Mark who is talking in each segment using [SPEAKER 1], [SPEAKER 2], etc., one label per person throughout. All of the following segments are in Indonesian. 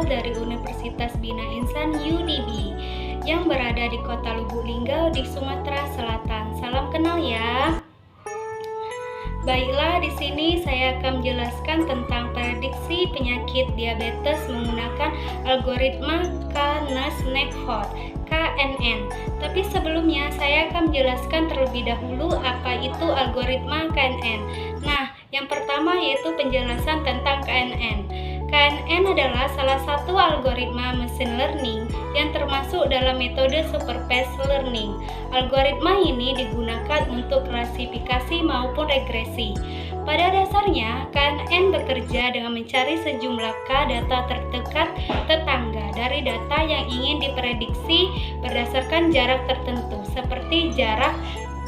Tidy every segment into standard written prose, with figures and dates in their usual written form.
[SPEAKER 1] dari Universitas Bina Insan UDB yang berada di Kota Lubuk Linggau di Sumatera Selatan. Salam kenal ya. Baiklah, di sini saya akan menjelaskan tentang prediksi penyakit diabetes menggunakan algoritma Knaus-Neckhodt (KNN). Tapi sebelumnya saya akan menjelaskan terlebih dahulu apa itu algoritma KNN. Nah, yang pertama yaitu penjelasan tentang KNN. KNN adalah salah satu algoritma machine learning yang termasuk dalam metode supervised learning. Algoritma ini digunakan untuk klasifikasi maupun regresi. Pada dasarnya, KNN bekerja dengan mencari sejumlah data terdekat tetangga dari data yang ingin diprediksi berdasarkan jarak tertentu, seperti jarak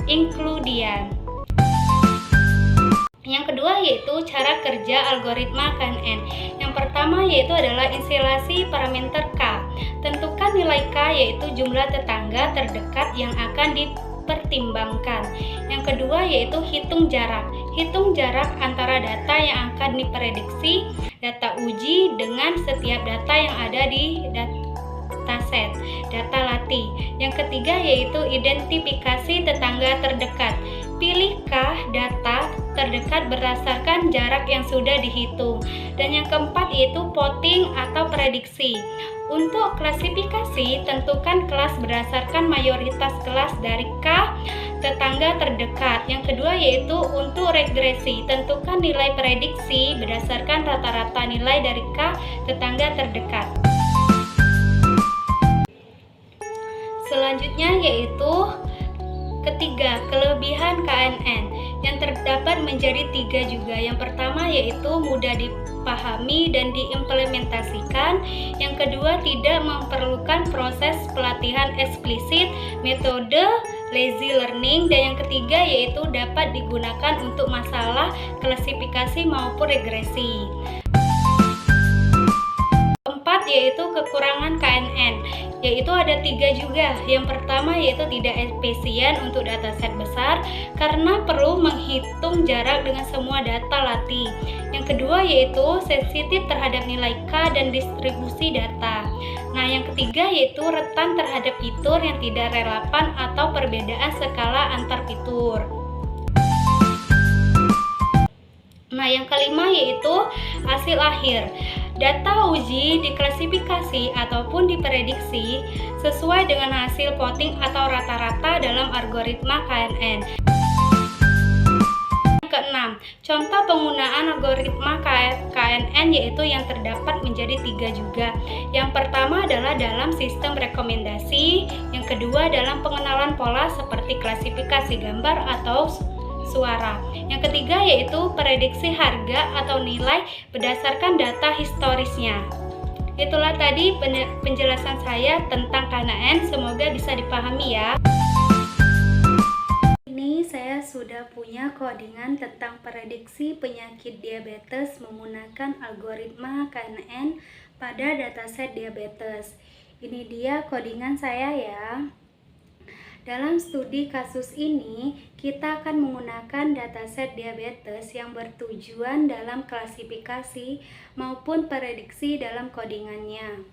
[SPEAKER 1] Euclidean. Yang kedua yaitu cara kerja algoritma KNN. Yang pertama yaitu adalah instalasi parameter K. Tentukan nilai K yaitu jumlah tetangga terdekat yang akan dipertimbangkan. Yang kedua yaitu hitung jarak. Hitung jarak antara data yang akan diprediksi data uji dengan setiap data yang ada di dataset data latih. Yang ketiga yaitu identifikasi tetangga terdekat. Pilihkah data terdekat berdasarkan jarak yang sudah dihitung. Dan yang keempat yaitu plotting atau prediksi. Untuk klasifikasi, tentukan kelas berdasarkan mayoritas kelas dari K tetangga terdekat. Yang kedua yaitu untuk regresi, tentukan nilai prediksi berdasarkan rata-rata nilai dari K tetangga terdekat. Selanjutnya yaitu ketiga, kelebihan KNN yang terdapat menjadi 3 juga. Yang pertama yaitu mudah dipahami dan diimplementasikan. Yang kedua, tidak memerlukan proses pelatihan eksplisit, metode lazy learning. Dan yang ketiga yaitu dapat digunakan untuk masalah klasifikasi maupun regresi. Keempat yaitu kekurangan KNN, yaitu ada 3 juga. Yang pertama yaitu tidak efisien untuk dataset besar karena perlu menghitung jarak dengan semua data latih. Yang kedua yaitu sensitif terhadap nilai K dan distribusi data. Nah, yang ketiga yaitu rentan terhadap fitur yang tidak relevan atau perbedaan skala antar fitur. Nah, yang kelima yaitu hasil akhir. Data uji diklasifikasi ataupun diprediksi sesuai dengan hasil plotting atau rata-rata dalam algoritma KNN. Yang keenam, contoh penggunaan algoritma KNN yaitu yang terdapat menjadi 3 juga. Yang pertama adalah dalam sistem rekomendasi, yang kedua dalam pengenalan pola seperti klasifikasi gambar atau suara. Yang ketiga yaitu prediksi harga atau nilai berdasarkan data historisnya. Itulah tadi penjelasan saya tentang KNN, semoga bisa dipahami ya. Ini saya sudah punya codingan tentang prediksi penyakit diabetes menggunakan algoritma KNN pada dataset diabetes. Ini dia codingan saya ya. Dalam studi kasus ini, kita akan menggunakan dataset diabetes yang bertujuan dalam klasifikasi maupun prediksi dalam codingannya.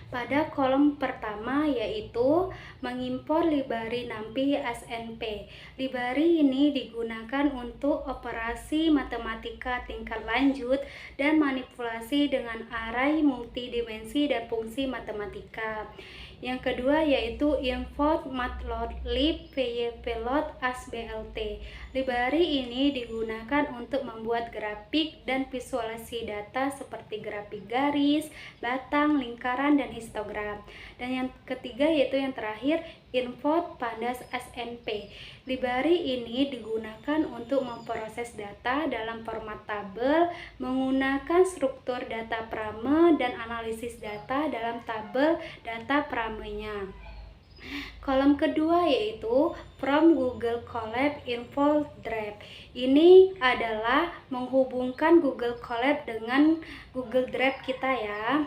[SPEAKER 1] Pada kolom pertama yaitu mengimpor library NumPy SNP. Library ini digunakan untuk operasi matematika tingkat lanjut dan manipulasi dengan array multidimensi dan fungsi matematika. Yang kedua yaitu import matplotlib pyplot asblt. Library ini digunakan untuk membuat grafik dan visualisasi data seperti grafik garis, batang, lingkaran, dan histogram. Dan yang ketiga yaitu yang terakhir import pandas SNP. Library ini digunakan untuk memproses data dalam format tabel menggunakan struktur data frame dan analisis data dalam tabel data framenya. Kolom kedua yaitu from Google Colab Info Drive. Ini adalah menghubungkan Google Colab dengan Google Drive kita ya.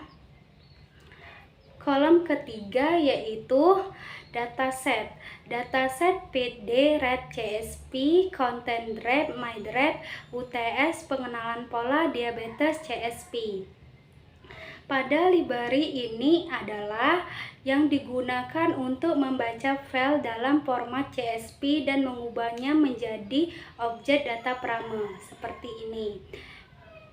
[SPEAKER 1] Kolom ketiga yaitu dataset. Dataset PD, Red CSP, Content Drive, My Drive, UTS, pengenalan pola diabetes CSP. Pada library ini adalah yang digunakan untuk membaca file dalam format CSV dan mengubahnya menjadi objek data Prama seperti ini.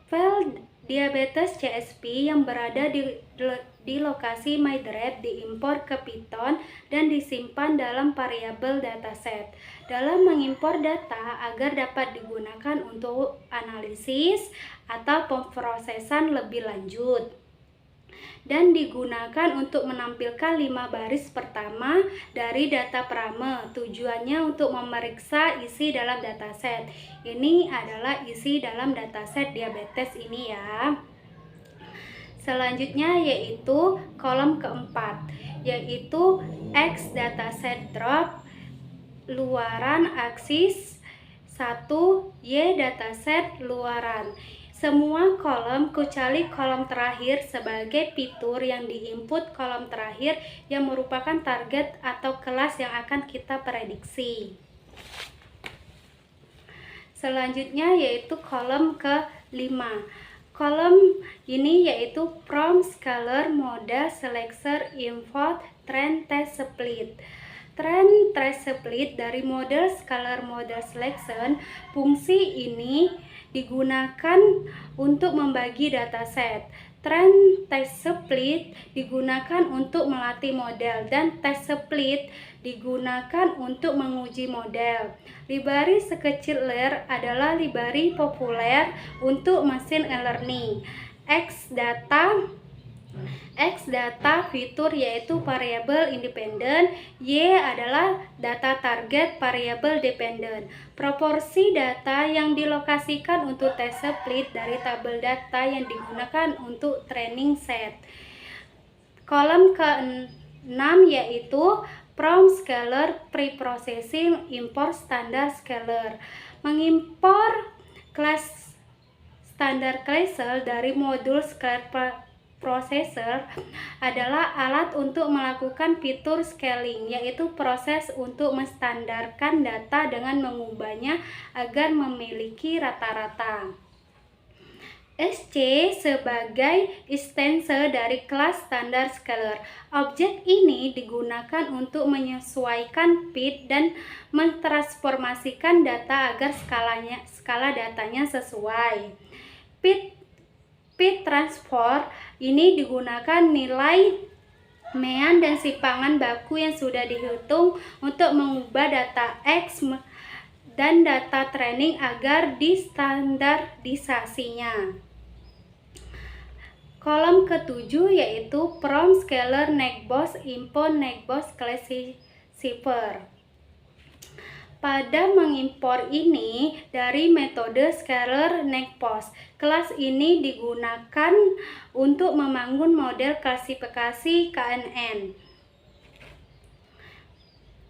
[SPEAKER 1] File diabetes CSV yang berada di lokasi MyDrive diimpor ke Python dan disimpan dalam variabel dataset. Dalam mengimpor data agar dapat digunakan untuk analisis atau pemrosesan lebih lanjut, dan digunakan untuk menampilkan 5 baris pertama dari data Prama. Tujuannya untuk memeriksa isi dalam dataset. Ini adalah isi dalam dataset diabetes ini ya. Selanjutnya yaitu kolom keempat, yaitu X dataset drop, luaran aksis 1, Y dataset luaran. Semua kolom kecuali kolom terakhir sebagai fitur yang diinput kolom terakhir yang merupakan target atau kelas yang akan kita prediksi. Selanjutnya yaitu kolom ke-5. Kolom ini yaitu From Scalar Model Selector Import Trend Test Split. Trend Test Split dari model Scalar Model Selection. Fungsi ini digunakan untuk membagi dataset. Trend Test Split digunakan untuk melatih model dan Test Split digunakan untuk menguji model. Library Sklearn adalah library populer untuk machine learning. X data fitur yaitu variabel independen, Y adalah data target variabel dependen. Proporsi data yang dilokasikan untuk test split dari tabel data yang digunakan untuk training set. Kolom ke-6 yaitu From Scalar Preprocessing Import Standard Scalar. Mengimpor kelas standar Classel dari modul Scalar Processor adalah alat untuk melakukan fitur scaling, yaitu proses untuk menstandarkan data dengan mengubahnya agar memiliki rata-rata. SC sebagai instansi dari kelas standar scalar. Objek ini digunakan untuk menyesuaikan fit dan mentransformasikan data agar skala datanya sesuai. Fit transform ini digunakan nilai mean dan simpangan baku yang sudah dihitung untuk mengubah data X dan data training agar distandardisasinya. Kolom ke-7 yaitu From Scalar Neckbox Import Neckbox Classifier. Pada mengimpor ini dari metode Scalar Neckbox. Kelas ini digunakan untuk membangun model klasifikasi KNN.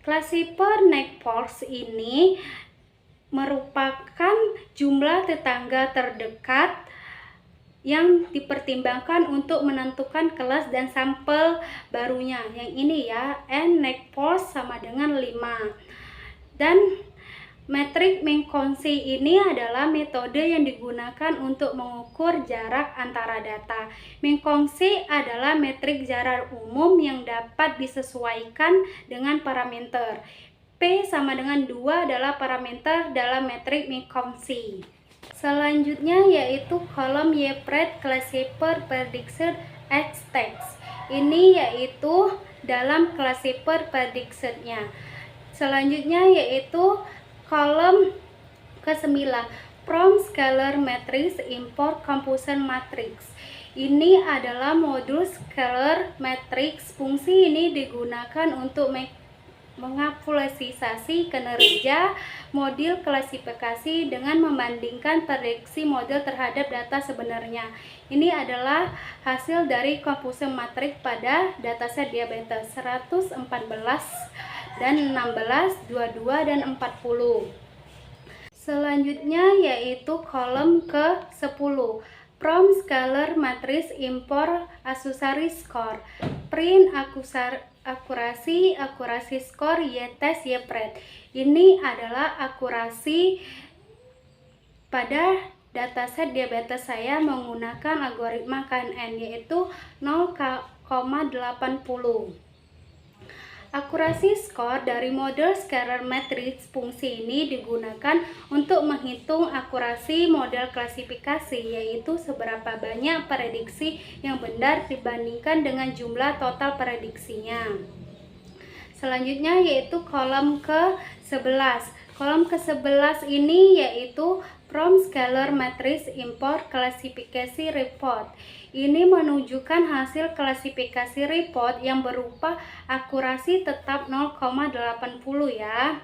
[SPEAKER 1] Classifier Neckbox ini merupakan jumlah tetangga terdekat yang dipertimbangkan untuk menentukan kelas dan sampel barunya. Yang ini ya, N Neckbox sama dengan 5. Dan metrik Minkowski ini adalah metode yang digunakan untuk mengukur jarak antara data. Minkowski adalah metrik jarak umum yang dapat disesuaikan dengan parameter. P sama dengan 2 adalah parameter dalam metrik Minkowski. Selanjutnya yaitu kolom YPRED Classifier Prediction X-Text. Ini yaitu dalam classifier prediction-nya. Selanjutnya yaitu kolom ke-9 From Scalar Matrix Import Computation Matrix. Ini adalah modul Scalar Matrix. Fungsi ini digunakan untuk mengaplikasi kinerja model klasifikasi dengan membandingkan prediksi model terhadap data sebenarnya. Ini adalah hasil dari computation matrix pada dataset diabetes 114 dan 16, 22, dan 40. Selanjutnya yaitu kolom ke-10 From Scalar Matrix Import Accuracy Score. Print akurasi score Y-test Y-pred. Ini adalah akurasi pada dataset diabetes saya menggunakan algoritma KNN, yaitu 0,80. Akurasi skor dari model scalar matrix fungsi ini digunakan untuk menghitung akurasi model klasifikasi, yaitu seberapa banyak prediksi yang benar dibandingkan dengan jumlah total prediksinya. Selanjutnya yaitu kolom ke-11. Kolom ke-11 ini yaitu from scalar matrix import klasifikasi report. Ini menunjukkan hasil klasifikasi report yang berupa akurasi tetap 0,80 ya.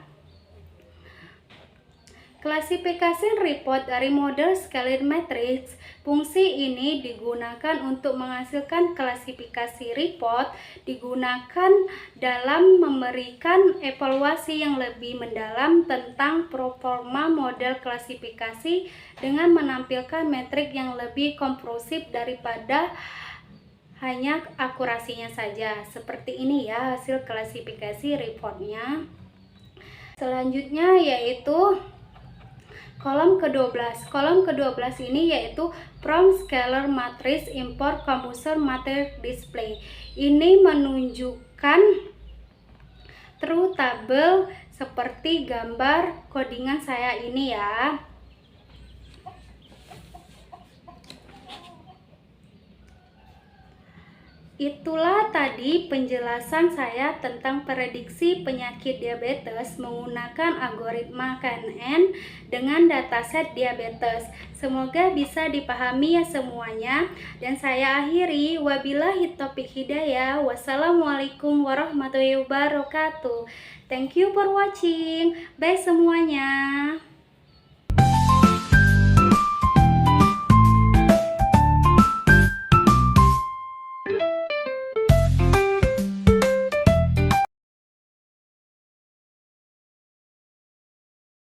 [SPEAKER 1] Klasifikasi report dari model scalar matrix fungsi ini digunakan untuk menghasilkan klasifikasi report, digunakan dalam memberikan evaluasi yang lebih mendalam tentang performa model klasifikasi dengan menampilkan metrik yang lebih komprehensif daripada hanya akurasinya saja. Seperti ini ya hasil klasifikasi reportnya. Selanjutnya yaitu kolom ke-12. Kolom ke-12 ini yaitu from scalar matrix import computer matrix display. Ini menunjukkan true table seperti gambar codingan saya ini ya. Itulah tadi penjelasan saya tentang prediksi penyakit diabetes menggunakan algoritma KNN dengan dataset diabetes. Semoga bisa dipahami ya semuanya. Dan saya akhiri, wabillahi taufiq hidayah. Wassalamualaikum warahmatullahi wabarakatuh. Thank you for watching. Bye semuanya.